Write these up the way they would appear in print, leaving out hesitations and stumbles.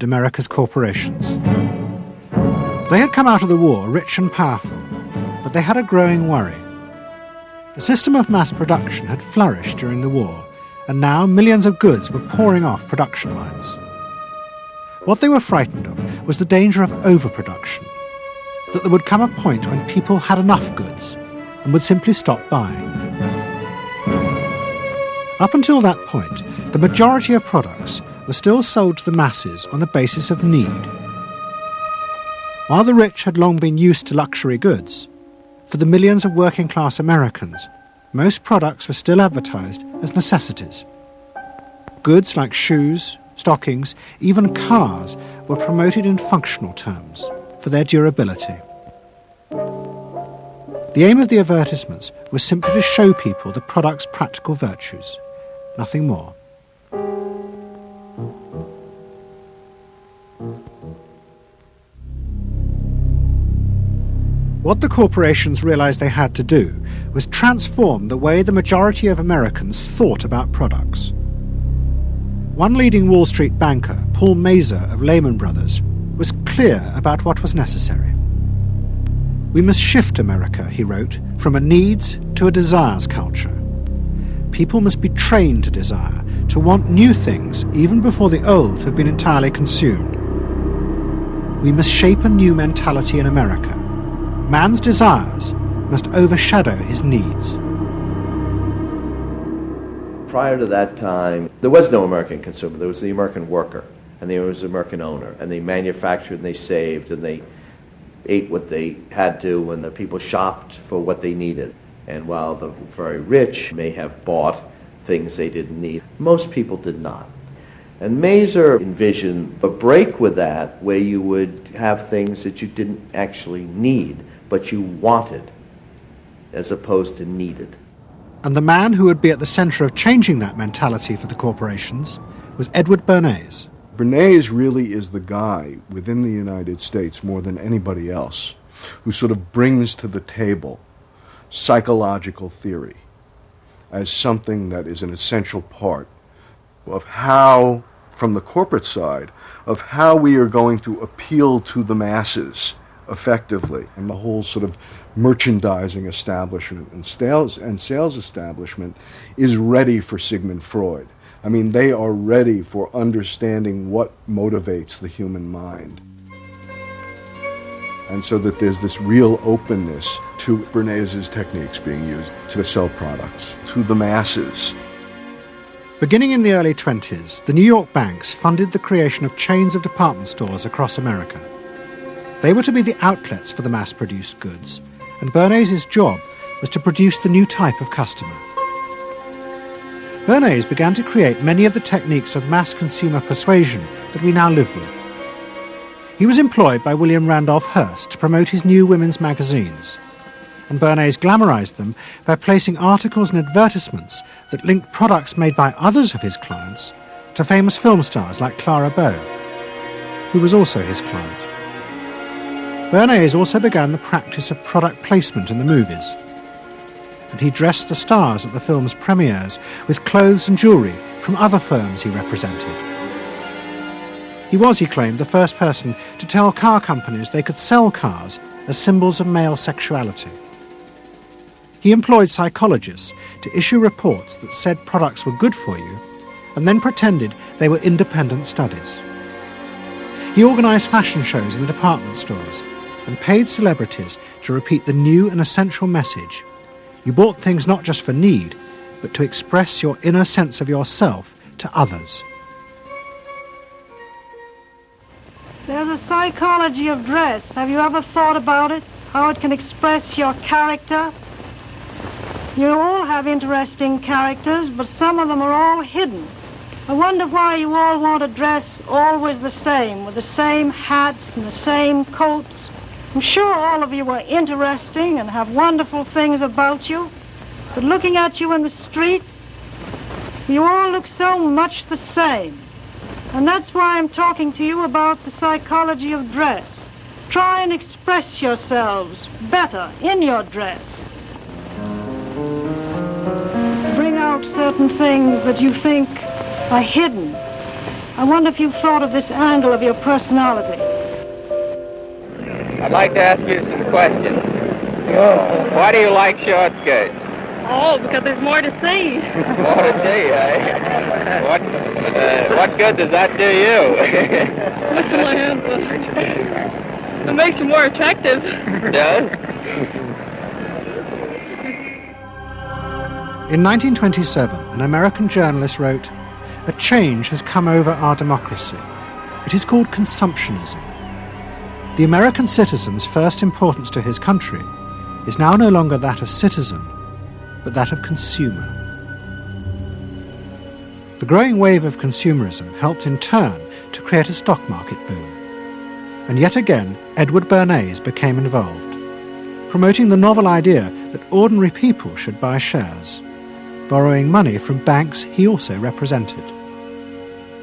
America's corporations. They had come out of the war rich and powerful, but they had a growing worry. The system of mass production had flourished during the war, and now millions of goods were pouring off production lines. What they were frightened of was the danger of overproduction, that there would come a point when people had enough goods and would simply stop buying. Up until that point, the majority of products were still sold to the masses on the basis of need. While the rich had long been used to luxury goods, for the millions of working-class Americans, most products were still advertised as necessities. Goods like shoes, stockings, even cars were promoted in functional terms for their durability. The aim of the advertisements was simply to show people the product's practical virtues, nothing more. What the corporations realized they had to do was transform the way the majority of Americans thought about products. One leading Wall Street banker, Paul Mazur of Lehman Brothers, was clear about what was necessary. We must shift America, he wrote, from a needs to a desires culture. People must be trained to desire, to want new things even before the old have been entirely consumed. We must shape a new mentality in America. Man's desires must overshadow his needs. Prior to that time, there was no American consumer. There was the American worker, and there was the American owner, and they manufactured and they saved and they ate what they had to, and the people shopped for what they needed. And while the very rich may have bought things they didn't need, most people did not. And Mazur envisioned a break with that where you would have things that you didn't actually need, but you wanted, as opposed to needed. And the man who would be at the center of changing that mentality for the corporations was Edward Bernays. Bernays really is the guy within the United States more than anybody else who sort of brings to the table psychological theory as something that is an essential part of how, from the corporate side, of how we are going to appeal to the masses effectively. And the whole sort of merchandising establishment and sales establishment is ready for Sigmund Freud. I mean, they are ready for understanding what motivates the human mind. And so that there's this real openness to Bernays' techniques being used to sell products to the masses. Beginning in the early 20s, the New York banks funded the creation of chains of department stores across America. They were to be the outlets for the mass-produced goods, and Bernays' job was to produce the new type of customer. Bernays began to create many of the techniques of mass consumer persuasion that we now live with. He was employed by William Randolph Hearst to promote his new women's magazines, and Bernays glamorized them by placing articles and advertisements that linked products made by others of his clients to famous film stars like Clara Bow, who was also his client. Bernays also began the practice of product placement in the movies, and he dressed the stars at the film's premieres with clothes and jewellery from other firms he represented. He was, he claimed, the first person to tell car companies they could sell cars as symbols of male sexuality. He employed psychologists to issue reports that said products were good for you, and then pretended they were independent studies. He organised fashion shows in the department stores and paid celebrities to repeat the new and essential message: you bought things not just for need, but to express your inner sense of yourself to others. There's a psychology of dress. Have you ever thought about it? How it can express your character? You all have interesting characters, but some of them are all hidden. I wonder why you all want to dress always the same, with the same hats and the same coats. I'm sure all of you are interesting and have wonderful things about you, but looking at you in the street, you all look so much the same. And that's why I'm talking to you about the psychology of dress. Try and express yourselves better in your dress. Bring out certain things that you think are hidden. I wonder if you've thought of this angle of your personality. I'd like to ask you some questions. Why do you like short skirts? Oh, because there's more to see. More to see, eh? What good does that do you? What's my answer? It makes you more attractive. Does? In 1927, an American journalist wrote, "A change has come over our democracy. It is called consumptionism. The American citizen's first importance to his country is now no longer that of citizen, but that of consumer." The growing wave of consumerism helped in turn to create a stock market boom. And yet again, Edward Bernays became involved, promoting the novel idea that ordinary people should buy shares, borrowing money from banks he also represented.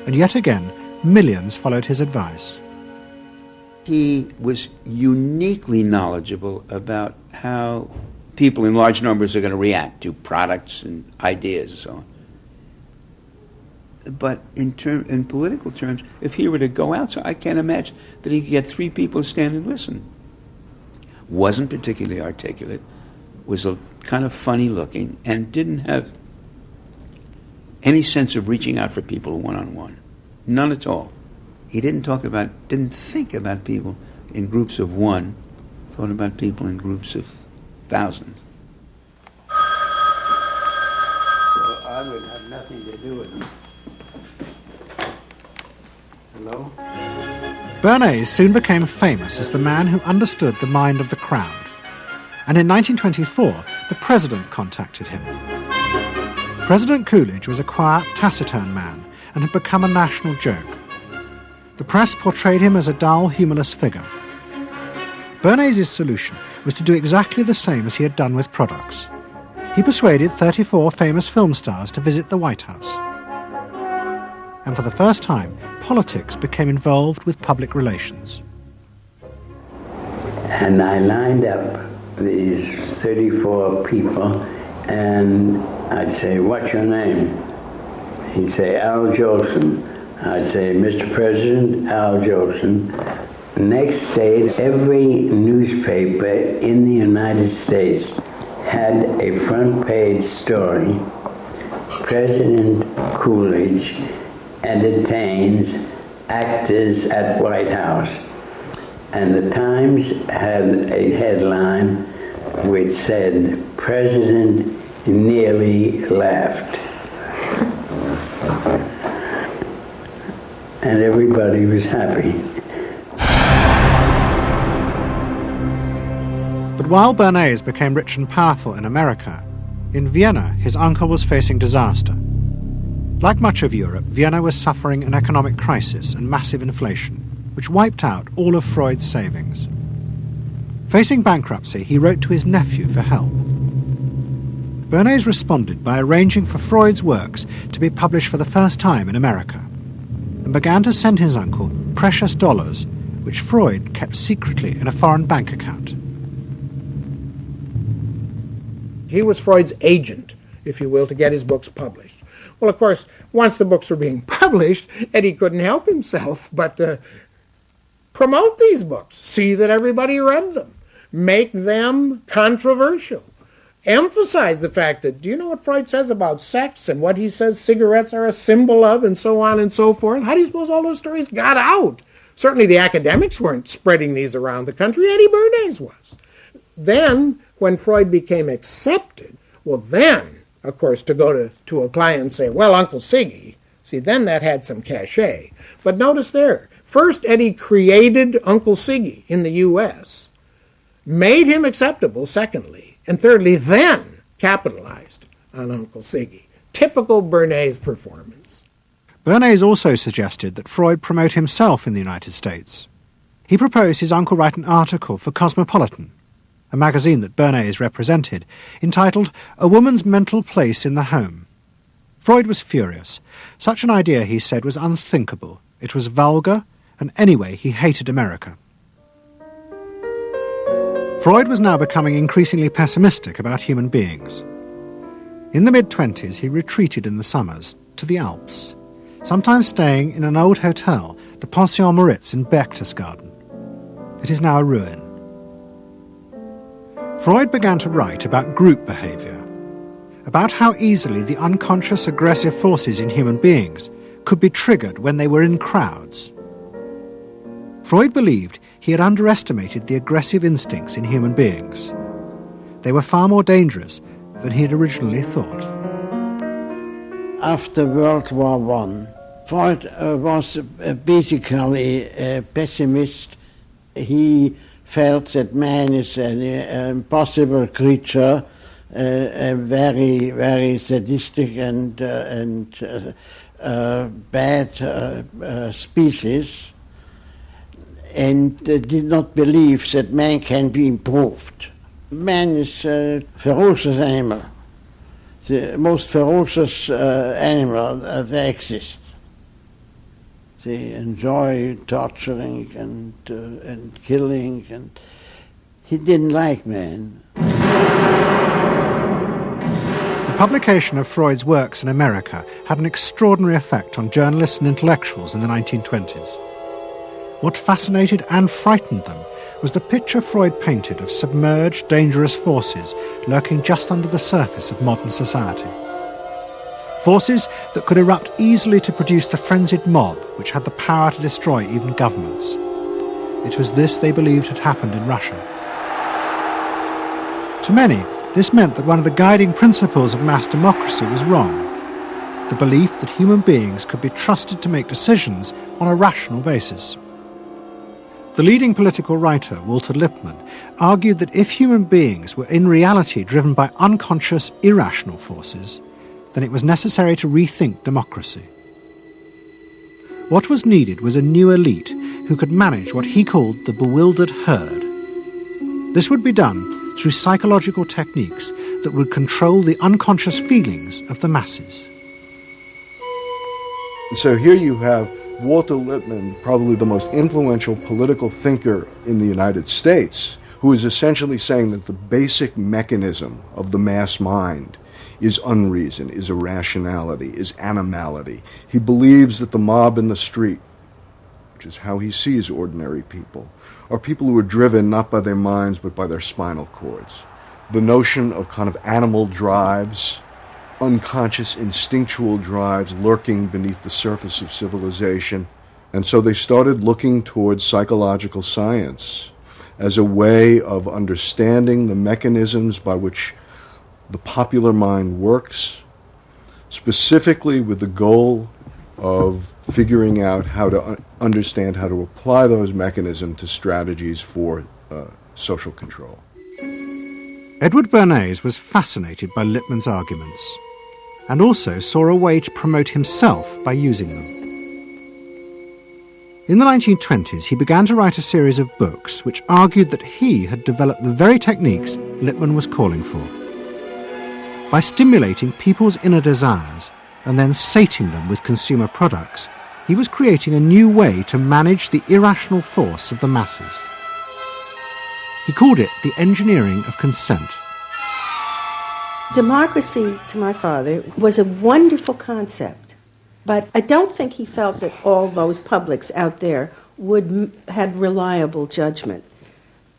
And yet again, millions followed his advice. He was uniquely knowledgeable about how people in large numbers are going to react to products and ideas and so on. But in political terms, if he were to go out, so I can't imagine that he could get 3 people to stand and listen. Wasn't particularly articulate, was a kind of funny looking, and didn't have any sense of reaching out for people one-on-one. None at all. He didn't think about people in groups of one, thought about people in groups of thousands. So I would have nothing to do with him. Hello? Bernays soon became famous as the man who understood the mind of the crowd. And in 1924, the president contacted him. President Coolidge was a quiet, taciturn man and had become a national joke. The press portrayed him as a dull, humorless figure. Bernays' solution was to do exactly the same as he had done with products. He persuaded 34 famous film stars to visit the White House. And for the first time, politics became involved with public relations. And I lined up these 34 people, and I'd say, "What's your name?" He'd say, "Al Jolson." I'd say, "Mr. President, Al Jolson." Next day, every newspaper in the United States had a front page story. President Coolidge entertains actors at White House. And the Times had a headline which said, "President nearly laughed." And everybody was happy. But while Bernays became rich and powerful in America, in Vienna his uncle was facing disaster. Like much of Europe, Vienna was suffering an economic crisis and massive inflation, which wiped out all of Freud's savings. Facing bankruptcy, he wrote to his nephew for help. Bernays responded by arranging for Freud's works to be published for the first time in America, and began to send his uncle precious dollars, which Freud kept secretly in a foreign bank account. He was Freud's agent, if you will, to get his books published. Well, of course, once the books were being published, Eddie couldn't help himself but to promote these books, see that everybody read them, make them controversial, emphasize the fact that, do you know what Freud says about sex and what he says cigarettes are a symbol of and so on and so forth? How do you suppose all those stories got out? Certainly the academics weren't spreading these around the country. Eddie Bernays was. Then, when Freud became accepted, well then, of course, to go to a client and say, "Well, Uncle Siggy," see, then that had some cachet. But notice there, first Eddie created Uncle Siggy in the U.S., made him acceptable, secondly, and thirdly, then capitalized on Uncle Siggy. Typical Bernays performance. Bernays also suggested that Freud promote himself in the United States. He proposed his uncle write an article for Cosmopolitan, a magazine that Bernays represented, entitled "A Woman's Mental Place in the Home." Freud was furious. Such an idea, he said, was unthinkable. It was vulgar, and anyway, he hated America. Freud was now becoming increasingly pessimistic about human beings. In the mid-20s, he retreated in the summers to the Alps, sometimes staying in an old hotel, the Pension Moritz in Berchtesgaden. It is now a ruin. Freud began to write about group behaviour, about how easily the unconscious aggressive forces in human beings could be triggered when they were in crowds. Freud believed he had underestimated the aggressive instincts in human beings. They were far more dangerous than he had originally thought. After World War I, Freud was basically a pessimist. He felt that man is an impossible creature, a very, very sadistic and bad species, and did not believe that man can be improved. Man is a ferocious animal, the most ferocious animal that exists. They enjoy torturing and killing, and he didn't like man. The publication of Freud's works in America had an extraordinary effect on journalists and intellectuals in the 1920s. What fascinated and frightened them was the picture Freud painted of submerged, dangerous forces lurking just under the surface of modern society. Forces that could erupt easily to produce the frenzied mob which had the power to destroy even governments. It was this they believed had happened in Russia. To many, this meant that one of the guiding principles of mass democracy was wrong. The belief that human beings could be trusted to make decisions on a rational basis. The leading political writer, Walter Lippmann, argued that if human beings were in reality driven by unconscious, irrational forces, then it was necessary to rethink democracy. What was needed was a new elite who could manage what he called the bewildered herd. This would be done through psychological techniques that would control the unconscious feelings of the masses. So here you have Walter Lippmann, probably the most influential political thinker in the United States, who is essentially saying that the basic mechanism of the mass mind is unreason, is irrationality, is animality. He believes that the mob in the street, which is how he sees ordinary people, are people who are driven not by their minds but by their spinal cords. The notion of kind of animal drives, unconscious instinctual drives lurking beneath the surface of civilization. And so they started looking towards psychological science as a way of understanding the mechanisms by which the popular mind works, specifically with the goal of figuring out how to understand how to apply those mechanisms to strategies for social control. Edward Bernays was fascinated by Lippmann's arguments and also saw a way to promote himself by using them. In the 1920s, he began to write a series of books which argued that he had developed the very techniques Lippmann was calling for. By stimulating people's inner desires and then sating them with consumer products, he was creating a new way to manage the irrational force of the masses. He called it the engineering of consent. Democracy, to my father, was a wonderful concept, but I don't think he felt that all those publics out there had reliable judgment,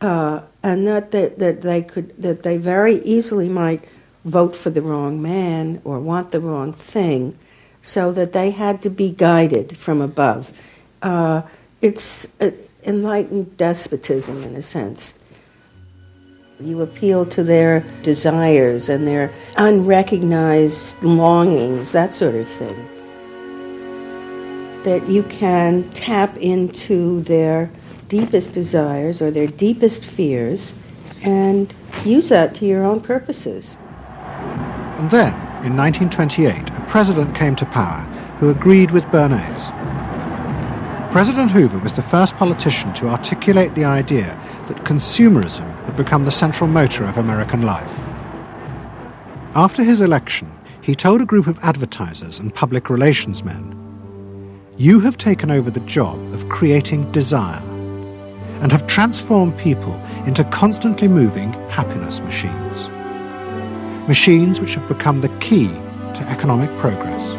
and that they very easily might vote for the wrong man or want the wrong thing, so that they had to be guided from above. It's enlightened despotism in a sense. You appeal to their desires and their unrecognized longings, that sort of thing. That you can tap into their deepest desires or their deepest fears and use that to your own purposes. And then, in 1928, a president came to power who agreed with Bernays. President Hoover was the first politician to articulate the idea that consumerism had become the central motor of American life. After his election, he told a group of advertisers and public relations men, "You have taken over the job of creating desire and have transformed people into constantly moving happiness machines. Machines which have become the key to economic progress."